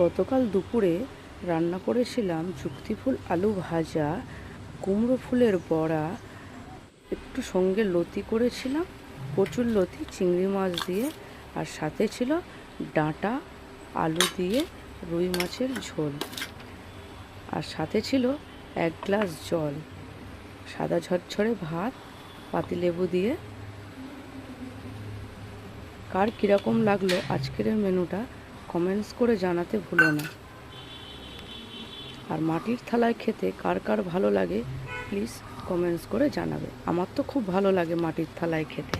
গতকাল দুপুরে রান্না করেছিলাম যুক্তি ফুল আলু ভাজা, কুমড়ো ফুলের বড়া, একটু সঙ্গে লতি করেছিলাম, প্রচুর লতি চিংড়ি মাছ দিয়ে, আর সাথে ছিল ডাঁটা আলু দিয়ে রুই মাছের ঝোল, আর সাথে ছিল 1 গ্লাস জল, সাদা ঝরঝরে ভাত, পাতিলেবু দিয়ে। কার কীরকম লাগলো আজকের মেনুটা কমেন্টস করে জানাতে ভুলো না। আর মাটির থালায় খেতে কার কার ভালো লাগে প্লিজ কমেন্টস করে জানাবে। আমার তো খুব ভালো লাগে মাটির থালায় খেতে।